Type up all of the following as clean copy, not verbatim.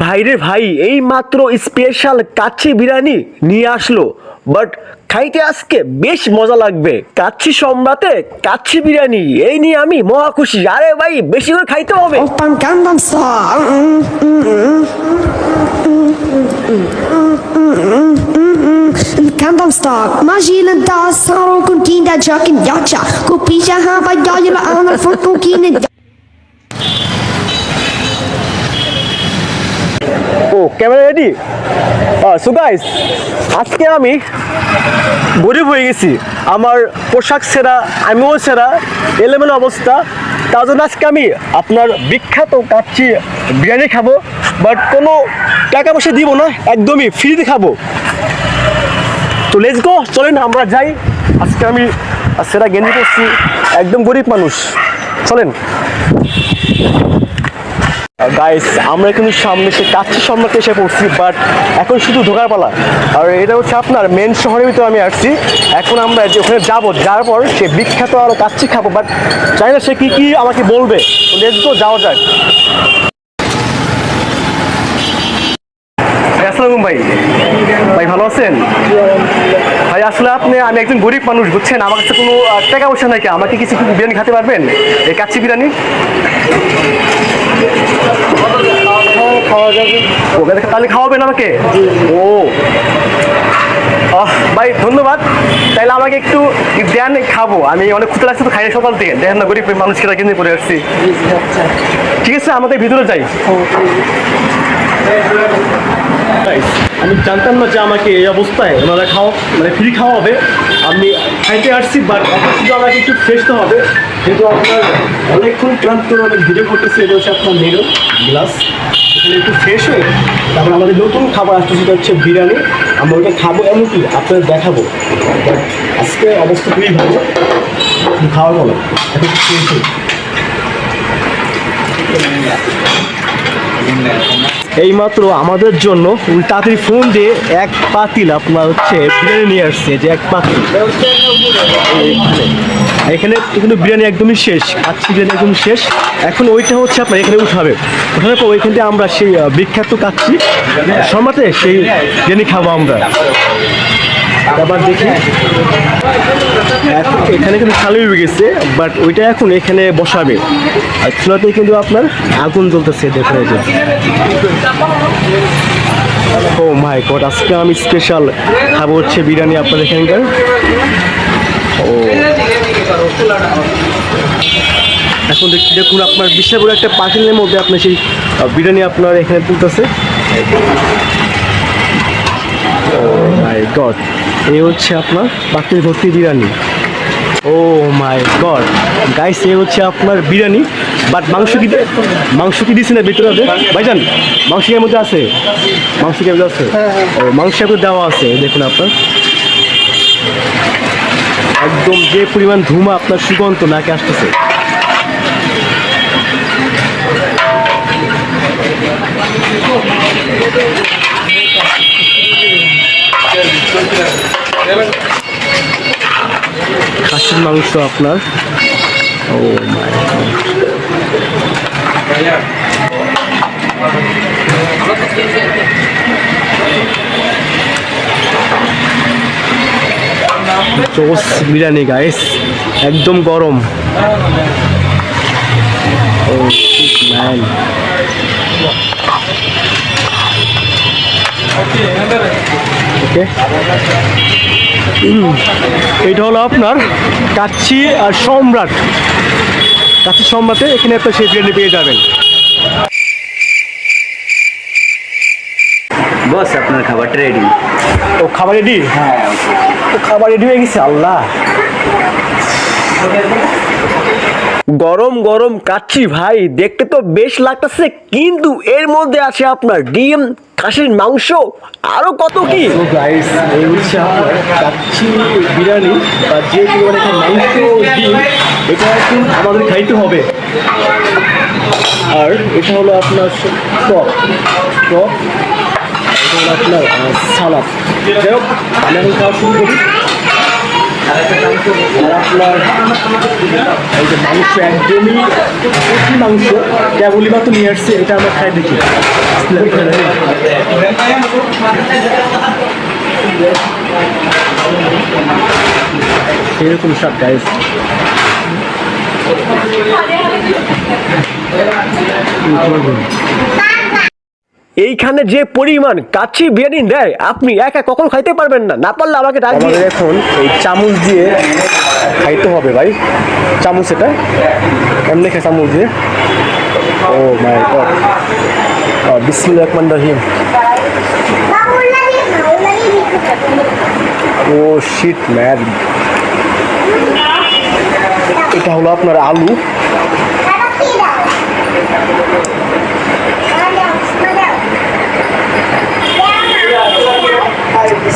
ভাইরে ভাই, এই মাত্র স্পেশাল কাচ্চি বিরিয়ানি নিয়ে আসলো। বাট খাইতে আজকে বেশ মজা লাগবে। কাচ্চি সম্রাটে কাচ্চি বিরিয়ানি এই নিয়ে আমি মহা খুশি। আরে ভাই, বেশি করে খাইতে হবে। Oppan Gangnam Style. Gangnam Style. Imagine das Saro con Kinder Jacken Yacha. Kopija haba yayla ana for Kinder. ও ক্যামেরা রেডি? সো গাইস, আজকে আমি গরিব হয়ে গেছি। আমার পোশাক ছেঁড়া, আমিও ছেঁড়া, এলোমেলো অবস্থা। তার জন্য আজকে আমি আপনার বিখ্যাত কাচ্চি বিরিয়ানি খাবো। বাট কোনো টাকা পয়সা দিব না, একদমই ফ্রিতে খাবো। তো লেটস গো, চলেন আমরা যাই। আজকে আমি সেরা গেঞ্জি করছি, একদম গরিব মানুষ। চলেন গাইস, আমরা কিন্তু সামনে সে কাচ্চি সম্রাটে এসে পড়ছি। বাট এখন শুধু ঢোকার পালা। আর এটা হচ্ছে আপনার মেন শহরের ভিতরে আমি আসছি। এখন আমরা যে ওখানে যাবো, যাওয়ার পর সে বিখ্যাত আরও কাচ্চি খাবো। বাট চাই না সে কী আমাকে বলবে। লেটস গো, যাওয়া যাক। আসসালামু ভাই, ভাই ভালো আছেন? ভাই আসলে আমি একজন গরিব মানুষ, বুঝছেন। আমার কাছে কোনো টাকা পয়সা নাই। আমাকে কিছু বিরিয়ানি খেতে পারবেন? এই কাচ্চি বিরিয়ানি খাওয়া যাবে? তাহলে খাওয়াবেন আমাকে? ও ভাই ধন্যবাদ। তাহলে আমাকে একটু দেন, খাবো। আমি অনেক ক্ষুদা লাগছে তো, খাই সকাল থেকে। দেখেন না, গরিব মানুষকে কিনে পড়ে আসছি। ঠিক আছে, আমাদের ভিতরে যাই। আমি জানতাম না যে আমাকে এই অবস্থায় ওনারা ফ্রি খাওয়া হবে। আমি খাইতে আসছি, বাট শুধু আমাকে একটু ফ্রেশ তো হবে। যেহেতু আপনার অনেকক্ষণ ক্লান্ত করে অনেক ভিডিও করতেছি। এটা হচ্ছে আপনার মেরো গ্লাস, এখানে একটু ফ্রেশ হয়ে তারপর আমাদের নতুন খাবার আসছে, সেটা হচ্ছে বিরিয়ানি। আমরা ওটা খাবো, এমনকি আপনাদের দেখাবো। আজকে অবস্থা খুবই ভালো, খাওয়া বলো এখন ফ্রেশ হয়ে। এইমাত্র আমাদের জন্য তাড়াতাড়ি ফোন দিয়ে এক পাতিল আপনার হচ্ছে বিরিয়ানি নিয়ে আসছে। যে এক পাতিল এখানে কিন্তু বিরিয়ানি একদমই শেষ, কাচ্চি বিরিয়ানি একদম শেষ। এখন ওইটা হচ্ছে আপনার এখানে উঠাবে। ওঠানোর পর ওইখান থেকে আমরা সেই বিখ্যাত কাচ্চি সম্রাটে সেই বিরিয়ানি খাবো আমরা। আবার দেখি এখানে কিন্তু খালি হয়ে গেছে, বাট ওইটা এখন এখানে বসাবে। আর চুলাতে কিন্তু আপনার আগুন জ্বলতেছে, দেখুন এই যে। ও মাই গড, আজকে আমি স্পেশাল খাবো হচ্ছে বিরিয়ানি আপনাদের এখানকার। ও এখন দেখুন আপনার বিশাল বড় একটা পাতিলের মধ্যে আপনার সেই বিরিয়ানি আপনার এখানে তুলতেছে। ও মাই গড, এই হচ্ছে আপনার পাতিল ভর্তি বিরিয়ানি। ও মাই গড গাইস, এই হচ্ছে আপনার বিরিয়ানি। বাট মাংস কি দিচ্ছে না ভিতরে? ভাইজান, মাংস এর মধ্যে আছে? মাংস কি আছে? ও মাংস দেওয়া আছে। দেখুন আপনার একদম যে পরিমাণ ধুমা, আপনার সুগন্ধ নাকে আসতেছে। খাসির মাংস আপনার। ও মাই চোস বিরিয়ানি গাইস, একদম গরম। ও ম্যান, ওকে। এইটা হলো আপনার কাচ্চি আর সম্রাট। কাচ্চি সম্রাটে এখানে একটা সেই বিরিয়ানি পেয়ে যাবেন। বস, আপনার খাবারটা রেডি। ও খাবার রেডি? হ্যাঁ, তো খাবার রেডি হয়ে গেছে। আল্লাহ, গরম গরম কাচ্চি ভাই, দেখতে তো বেশ লাগতেছে। কিন্তু এর মধ্যে আছে আপনার ডিম, খাসির মাংস, আরো কত কি। গাইস, এই হচ্ছে আপনার কাচ্চি বিরিয়ানি, বা যে পরিমাণে মাংস, ডিম, এটা এখন আমাদের খাইতে হবে। আর এটা হলো আপনার টক, এটা হলো আপনার সালাদ। যাই হোক, আমি এখন খাওয়া শুরু করি। আপনার এই যে মাংস একদমই কচি মাংস কেবলই মাত্র নিয়ে আসছে, এটা আমরা খাই দেখি। সেরকম সব গাইস, এইখানে যে পরিমাণ কাচ্চি বিরিয়ানি দেয় আপনি একা কখন খাইতে পারবেন না, না পারলে আমাকে ডাক দিয়ে। এখন এই চামচ দিয়ে খাইতে হবে ভাই, চামচ এটা এমনি খাই চামচ দিয়ে। ও মাই গড, বিসমিল্লাহির রহমানির রহিম। ও শিট ম্যান, এটা হলো আপনার আলু,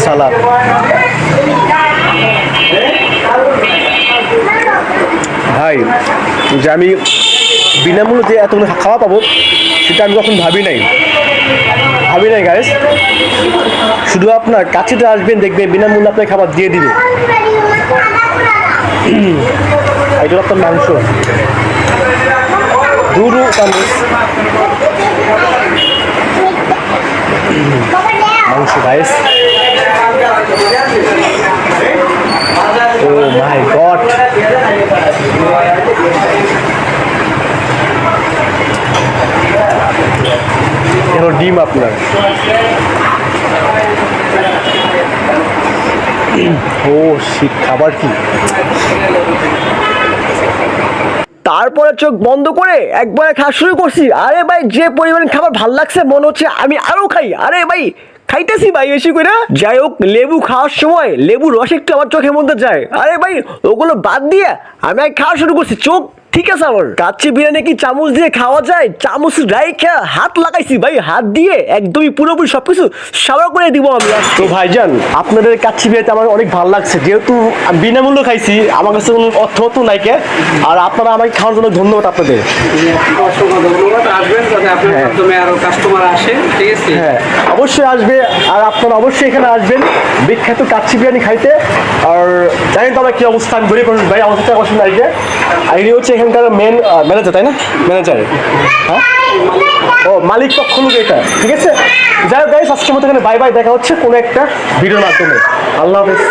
সালাদ, ভাই যে আমি বিনামূল্যে এতগুলো খাওয়া পাবো সেটা আমি কখন ভাবি নাই গাইস। শুধু আপনার কাছেতে আসবেন, দেখবেন বিনামূল্যে আপনার খাবার দিয়ে দিবে। এটা আপনার মাংস, দুটো চামচ মাংস গাইস। ও মাই গড, এর ডিম আপনার। ও শীত, খাবার কি! তারপরে চোখ বন্ধ করে একবারে খাওয়া শুরু করছি। আরে ভাই যে পরিমাণ খাবার ভাল লাগছে মনে হচ্ছে আমি আরো খাই। আরে ভাই খাইতেছি ভাই বেশি করে। যাই হোক, লেবু খাওয়ার সময় লেবুর রস একটু আমার চোখের মধ্যে যায়। আরে ভাই ওগুলো বাদ দিয়ে আমি খাওয়া শুরু করছি। চোখ ঠিক আছে আমার। কাচ্চি বিরিয়ানি কি চামচ দিয়ে খাওয়া যায়? চামচ রাইখা হাত লাগাইছি ভাই, হাত দিয়ে একদমই পুরোপুরি সবকিছু সাবার করে দিব আমি। তো ভাইজান আপনাদের কাচ্চি বিরিয়ানিতে আমার অনেক ভালো লাগছে, যেহেতু আমি বিনামূল্য খাইছি, আমার কাছে কোনো অর্থ তো নাইকে। আর আপনারা আমাকে খাওয়ার জন্য ধন্যবাদ আপনাদের। আসবেন যাতে আপনার মাধ্যমে আরো কাস্টমার আসে, ঠিক আছে? হ্যাঁ অবশ্যই আসবে, আর আপনারা অবশ্যই এখানে আসবেন বিখ্যাত কাচ্চি বিরিয়ানি খাইতে। আর জানেন তো আমার কি অবস্থা, আমি গরিব মানুষ ভাই, আমার সাথে অবশ্যই আসবে। আর ইনি হচ্ছে এখানকার মেন ম্যানেজার, তাই না? ম্যানেজার, হ্যাঁ ও মালিক পক্ষ লোক এটা, ঠিক আছে? যাই হোক গাইস, আজকের মতো এখানে বাই বাই, দেখা হচ্ছে কোনো একটা ভিডিওর মাধ্যমে। আল্লাহ হাফেজ।